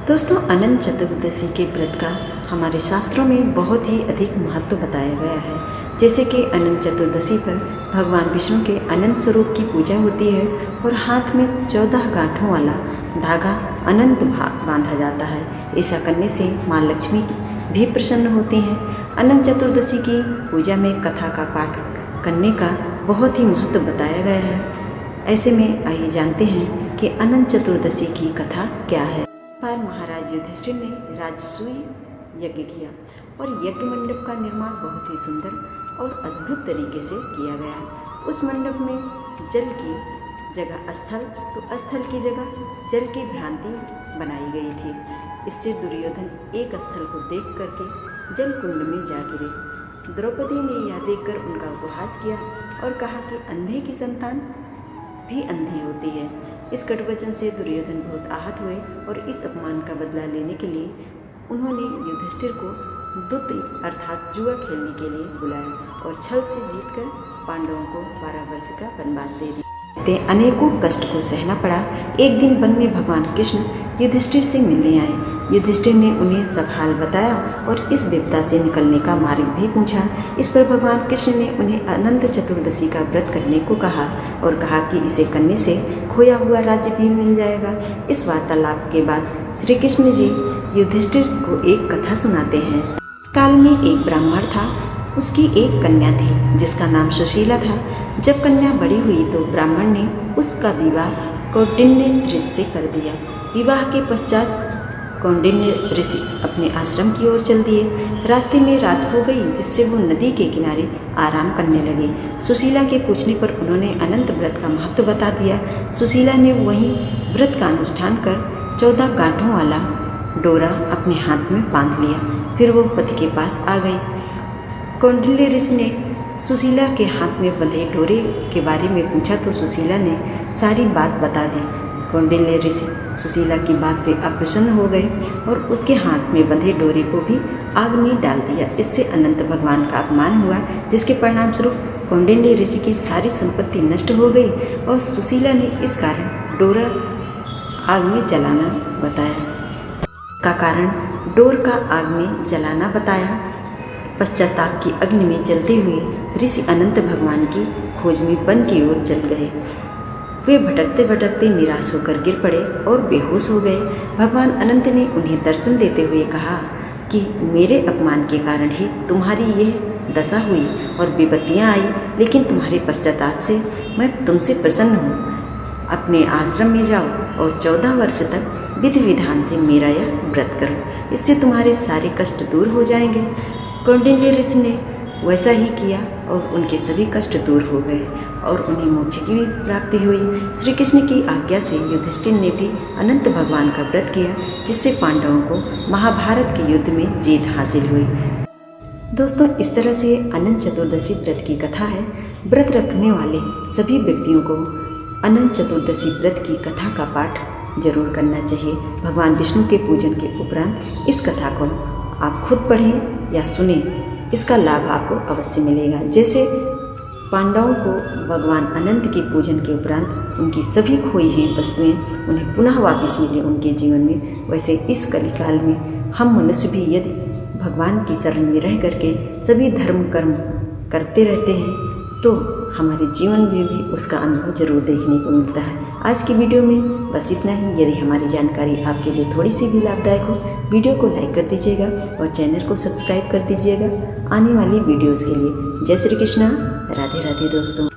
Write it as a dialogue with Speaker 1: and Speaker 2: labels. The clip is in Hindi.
Speaker 1: दोस्तों, अनंत चतुर्दशी के व्रत का हमारे शास्त्रों में बहुत ही अधिक महत्व बताया गया है। जैसे कि अनंत चतुर्दशी पर भगवान विष्णु के अनंत स्वरूप की पूजा होती है और हाथ में 14 गांठों वाला धागा अनंत बांधा जाता है। ऐसा करने से माँ लक्ष्मी भी प्रसन्न होती हैं। अनंत चतुर्दशी की पूजा में कथा का पाठ करने का बहुत ही महत्व बताया गया है। ऐसे में आइए जानते हैं कि अनंत चतुर्दशी की कथा क्या है। पर महाराज युधिष्ठिर ने राजसूय यज्ञ किया और यज्ञ मंडप का निर्माण बहुत ही सुंदर और अद्भुत तरीके से किया गया। उस मंडप में जल की जगह स्थल तो स्थल की जगह जल की भ्रांति बनाई गई थी। इससे दुर्योधन एक स्थल को देख करके जल कुंड में जा गिरे। द्रौपदी ने यह देखकर उनका उपहास किया और कहा कि अंधे की संतान भी अंधी होती है। इस कटुवचन से दुर्योधन बहुत आहत हुए और इस अपमान का बदला लेने के लिए उन्होंने युधिष्ठिर को दुत्ति अर्थात जुआ खेलने के लिए बुलाया और छल से जीतकर पांडवों को 12 वर्ष का वनवास दे दिया। अनेकों कष्ट को सहना पड़ा। एक दिन वन में भगवान कृष्ण युधिष्ठिर से मिलने आए। युधिष्ठिर ने उन्हें सब हाल बताया और इस विपदा से निकलने का मार्ग भी पूछा। इस पर भगवान कृष्ण ने उन्हें अनंत चतुर्दशी का व्रत करने को कहा और कहा कि इसे करने से खोया हुआ राज्य भी मिल जाएगा। इस वार्तालाप के बाद श्री कृष्ण जी युधिष्ठिर को एक कथा सुनाते हैं। काल में एक ब्राह्मण था। उसकी एक कन्या थी जिसका नाम सुशीला था। जब कन्या बड़ी हुई तो ब्राह्मण ने उसका विवाह कौंडिन्य ऋषि से कर दिया। विवाह के पश्चात कौंडिन्य ऋषि अपने आश्रम की ओर चल दिए। रास्ते में रात हो गई जिससे वो नदी के किनारे आराम करने लगे। सुशीला के पूछने पर उन्होंने अनंत व्रत का महत्व बता दिया। सुशीला ने वहीं व्रत का अनुष्ठान कर 14 गांठों वाला डोरा अपने हाथ में बांध लिया। फिर वो पति के पास आ गई। कौंडिन्य ऋषि ने सुशीला के हाथ में बंधे डोरे के बारे में पूछा तो सुशीला ने सारी बात बता दी। कौंडिन्य ऋषि सुशीला की बात से अप्रसन्न हो गए और उसके हाथ में बंधे डोरे को भी आग में डाल दिया। इससे अनंत भगवान का अपमान हुआ, जिसके परिणाम स्वरूप कौंडिन्य ऋषि की सारी संपत्ति नष्ट हो गई और सुशीला ने इस कारण डोरा आग में जलाना बताया। का कारण डोर का आग में जलाना बताया। पश्चाताप की अग्नि में जलते हुए ऋषि अनंत भगवान की खोज में वन की ओर चल गए। वे भटकते भटकते निराश होकर गिर पड़े और बेहोश हो गए। भगवान अनंत ने उन्हें दर्शन देते हुए कहा कि मेरे अपमान के कारण ही तुम्हारी यह दशा हुई और विपत्तियाँ आई, लेकिन तुम्हारे पश्चाताप से मैं तुमसे प्रसन्न हूँ। अपने आश्रम में जाओ और 14 वर्ष तक विधि विधान से मेरा यह व्रत करो। इससे तुम्हारे सारे कष्ट दूर हो जाएंगे। कौंडिन्य ऋषि ने वैसा ही किया और उनके सभी कष्ट दूर हो गए और उन्हें मोक्ष की भी प्राप्ति हुई। श्री कृष्ण की आज्ञा से युधिष्ठिर ने भी अनंत भगवान का व्रत किया, जिससे पांडवों को महाभारत के युद्ध में जीत हासिल हुई। दोस्तों, इस तरह से अनंत चतुर्दशी व्रत की कथा है। व्रत रखने वाले सभी व्यक्तियों को अनंत चतुर्दशी व्रत की कथा का पाठ जरूर करना चाहिए। भगवान विष्णु के पूजन के उपरांत इस कथा को आप खुद पढ़ें या सुने, इसका लाभ आपको अवश्य मिलेगा। जैसे पांडवों को भगवान अनंत के पूजन के उपरांत उनकी सभी खोई हुई वस्तुएं उन्हें पुनः वापस मिले उनके जीवन में, वैसे इस कलिकाल में हम मनुष्य भी यदि भगवान की शरण में रह करके सभी धर्म कर्म करते रहते हैं तो हमारे जीवन में भी उसका अनुभव जरूर देखने को मिलता है। आज की वीडियो में बस इतना ही। यदि हमारी जानकारी आपके लिए थोड़ी सी भी लाभदायक हो, वीडियो को लाइक कर दीजिएगा और चैनल को सब्सक्राइब कर दीजिएगा आने वाली वीडियोज़ के लिए। जय श्री कृष्णा। राधे राधे दोस्तों।